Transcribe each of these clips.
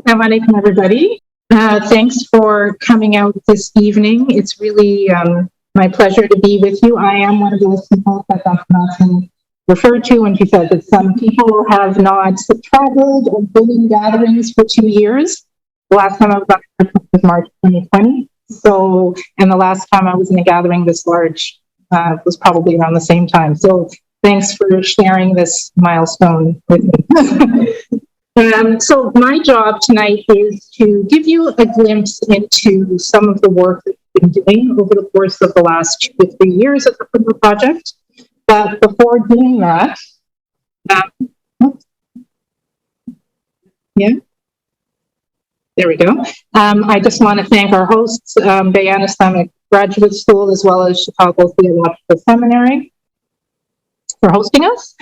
Assalamu alaikum, everybody. Thanks for coming out this evening. It's really my pleasure to be with you. I am one of those people that Dr. Nelson referred to when she said that some people have not traveled or been in gatherings for 2 years. The last time I was on a trip was March 2020. So, and the last time I was in a gathering this large was probably around the same time. So thanks for sharing this milestone with me. So my job tonight is to give you a glimpse into some of the work that we've been doing over the course of the last 2 to 3 years at the Hurma Project. But before doing that, there we go. I just want to thank our hosts, Bayan Islamic Graduate School, as well as Chicago Theological Seminary, for hosting us,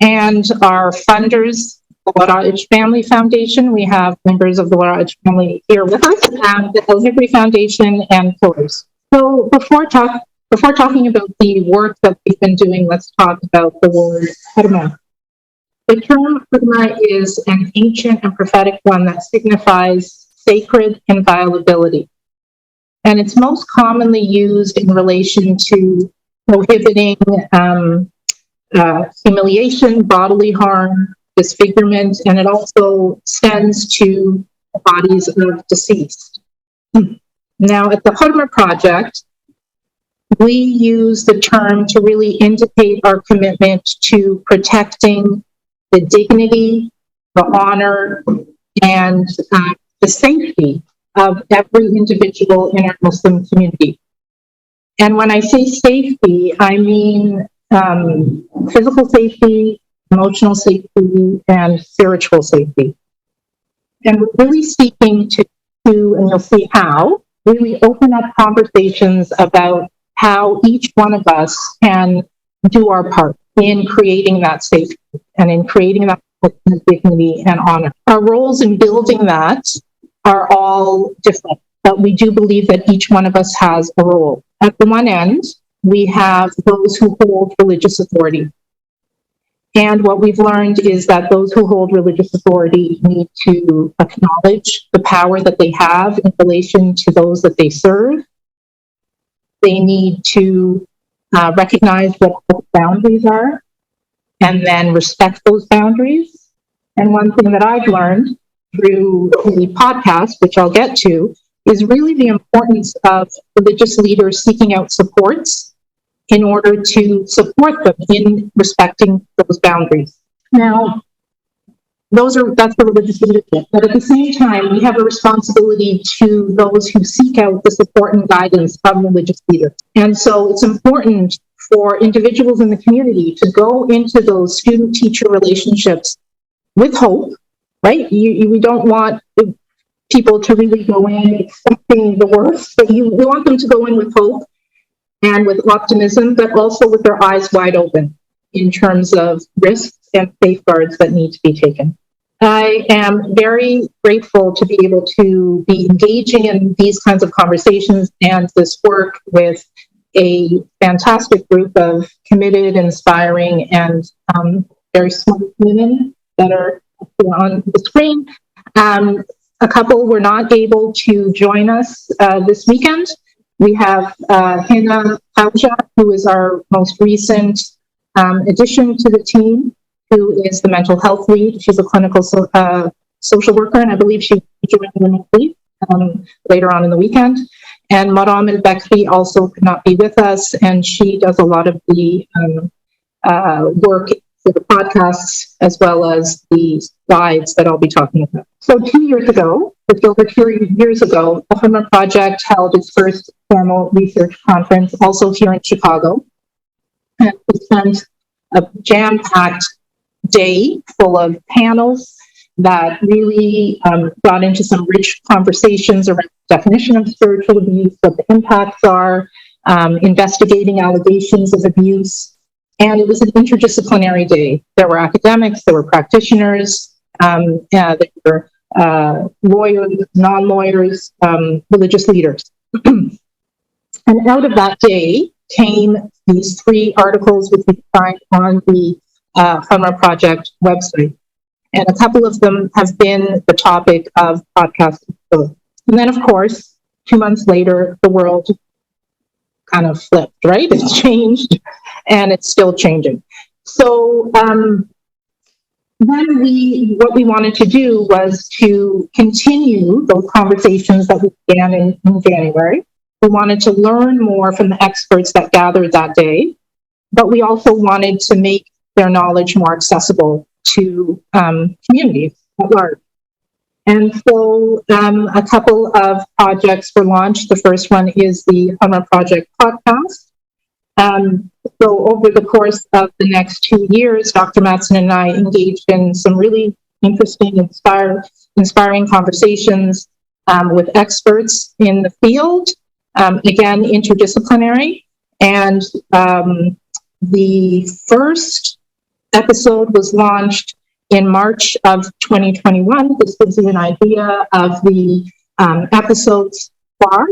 and our funders, the Waraj Family Foundation. We have members of the Waraj family here with us, the El Hibri Foundation, and pillars. So before talking about the work that we've been doing, let's talk about the word Hurma. The term Hurma is an ancient and prophetic one that signifies sacred inviolability. And it's most commonly used in relation to prohibiting humiliation, bodily harm, disfigurement, and it also extends to the bodies of deceased. Now, at the Hurma Project, we use the term to really indicate our commitment to protecting the dignity, the honor, and the safety of every individual in our Muslim community. And when I say safety, I mean physical safety, emotional safety, and spiritual safety. And we're really seeking to, and you'll see how, really open up conversations about how each one of us can do our part in creating that safety and in creating that dignity and honor. Our roles in building that are all different, but we do believe that each one of us has a role. At the one end, we have those who hold religious authority. And what we've learned is that those who hold religious authority need to acknowledge the power that they have in relation to those that they serve. They need to recognize what those boundaries are and then respect those boundaries. And one thing that I've learned through the podcast, which I'll get to, is really the importance of religious leaders seeking out supports in order to support them in respecting those boundaries. Now, that's the religious leadership. But at the same time, we have a responsibility to those who seek out the support and guidance from religious leaders. And so it's important for individuals in the community to go into those student-teacher relationships with hope, right? We don't want people to really go in expecting the worst, but we want them to go in with hope and with optimism, but also with their eyes wide open in terms of risks and safeguards that need to be taken. I am very grateful to be able to be engaging in these kinds of conversations and this work with a fantastic group of committed, inspiring, and very smart women that are on the screen. A couple were not able to join us this weekend. We have Hurma Project, who is our most recent addition to the team, who is the mental health lead. She's a clinical social worker, and I believe she joined remotely later on in the weekend. And Maram al-Bakri also could not be with us, and she does a lot of the work for the podcasts as well as the slides that I'll be talking about. So 2 years ago, just over 2 years ago, the Hurma Project held its first formal research conference, also here in Chicago. And we spent a jam-packed day full of panels that really got into some rich conversations around the definition of spiritual abuse, what the impacts are, investigating allegations of abuse. And it was an interdisciplinary day. There were academics, there were practitioners, there were lawyers, non-lawyers, religious leaders. And out of that day came these 3 articles which we find on the Hurma Project website. And a couple of them have been the topic of podcasts. And then, of course, 2 months later, the world kind of flipped, right? It's changed, and it's still changing. So then what we wanted to do was to continue those conversations that we began in January. We wanted to learn more from the experts that gathered that day, but we also wanted to make their knowledge more accessible to communities at large. And so a couple of projects were launched. The first one is the Hurma Project podcast. So over the course of the next 2 years, Dr. Matson and I engaged in some really interesting, inspiring conversations with experts in the field, again, interdisciplinary. And the first episode was launched in March of 2021. This gives you an idea of the episodes far.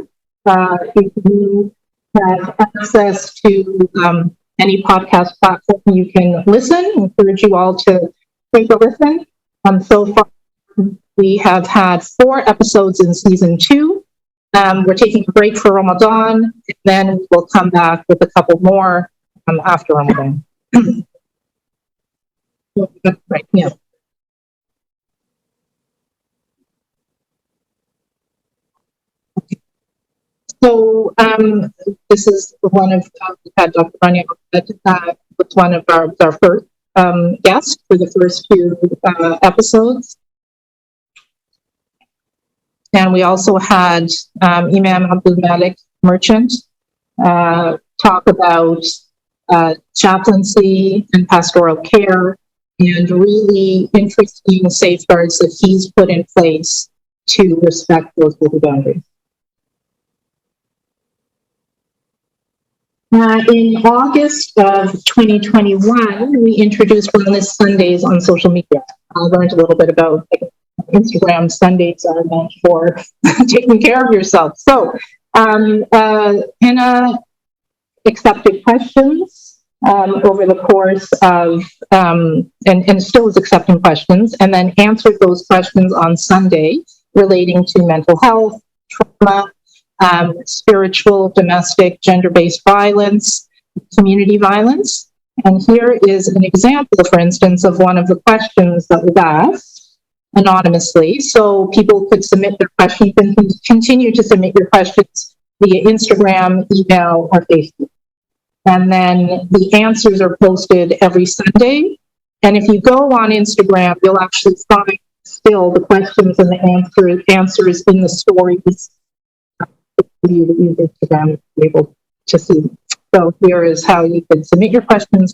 If you have access to any podcast platform, you can listen. I encourage you all to take a listen. So far, we have had 4 episodes in season 2. We're taking a break for Ramadan, and then we'll come back with a couple more after Ramadan. Right, yeah. So this is one of we had Dr. Rania was one of our first guests for the first 2 episodes, and we also had Imam Abdul Malik Merchant talk about chaplaincy and pastoral care, and really interesting safeguards that he's put in place to respect those local boundaries. In August of 2021, we introduced Wellness Sundays on social media. I learned a little bit about Instagram Sundays are meant for taking care of yourself. So Hannah accepted questions over the course of, and still is accepting questions, and then answered those questions on Sunday relating to mental health, trauma, spiritual, domestic, gender-based violence, community violence. And here is an example, for instance, of one of the questions that was asked anonymously. So people could submit their questions and continue to submit your questions via Instagram, email, or Facebook. And then the answers are posted every Sunday. And if you go on Instagram, you'll actually find still the questions and the answers in the stories you that use Instagram to be able to see. So here is how you can submit your questions.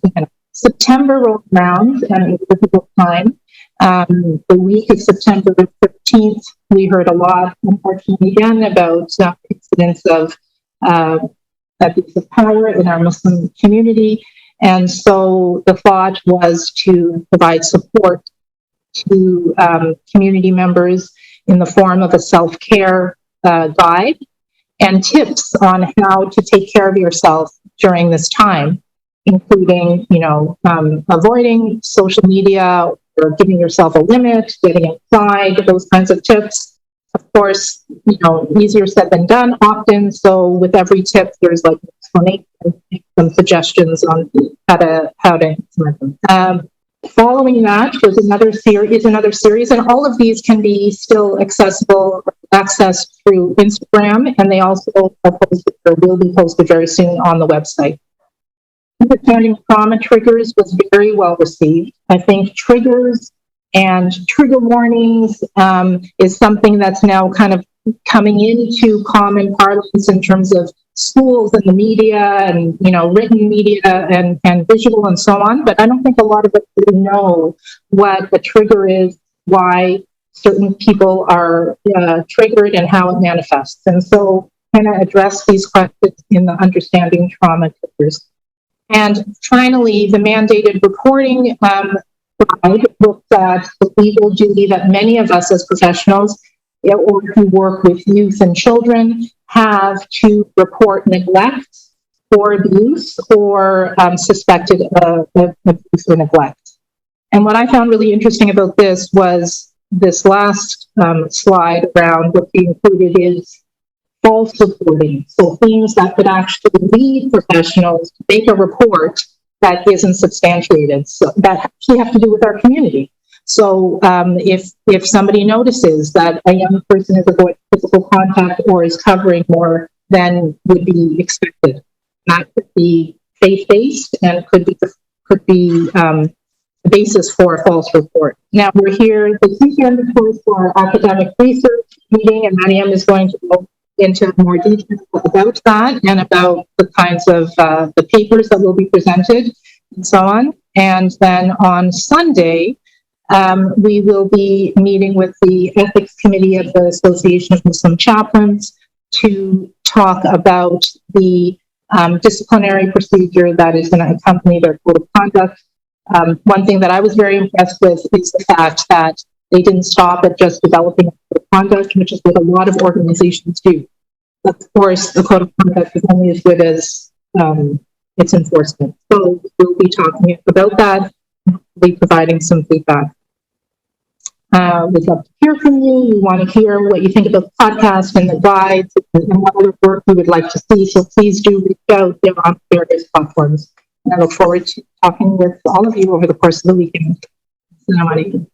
September rolled around, and it was a difficult time. The week of September 15th, we heard a lot, unfortunately, again, about incidents of abuse of power in our Muslim community. And so the thought was to provide support to community members in the form of a self-care guide and tips on how to take care of yourself during this time, including, avoiding social media or giving yourself a limit, getting outside, those kinds of tips. Of course, easier said than done often. So with every tip, there's like an explanation, some suggestions on how to implement them. Following that was another series, and all of these can be still accessed through Instagram, and they also are posted or will be posted very soon on the website. Understanding trauma triggers was very well received. I think triggers and trigger warnings is something that's now kind of coming into common parlance in terms of schools and the media and, written media and visual and so on. But I don't think a lot of us really know what a trigger is, why certain people are triggered and how it manifests. And so kind of address these questions in the Understanding Trauma Triggers. And finally, the mandated reporting guide looks at the legal duty that many of us as professionals or who work with youth and children have to report neglect or abuse or suspected abuse or neglect. And what I found really interesting about this was this last slide around what we included is false reporting. So things that could actually lead professionals to make a report that isn't substantiated. So that actually have to do with our community. So if somebody notices that a young person is avoiding physical contact or is covering more than would be expected, that could be faith-based and could be the basis for a false report. Now we're here this weekend, of course, for our academic research meeting, and Mariam is going to go into more detail about that and about the kinds of the papers that will be presented and so on. And then on Sunday, we will be meeting with the ethics committee of the Association of Muslim Chaplains to talk about the disciplinary procedure that is going to accompany their code of conduct. One thing that I was very impressed with is the fact that they didn't stop at just developing a code of conduct, which is what a lot of organizations do. Of course, the code of conduct is only as good as its enforcement. So we'll be talking about that, we'll be providing some feedback. We'd love to hear from you. We want to hear what you think about the podcast and the guides and what other work you would like to see. So please do reach out there on various platforms. And I look forward to talking with all of you over the course of the weekend. Assalamu alaikum.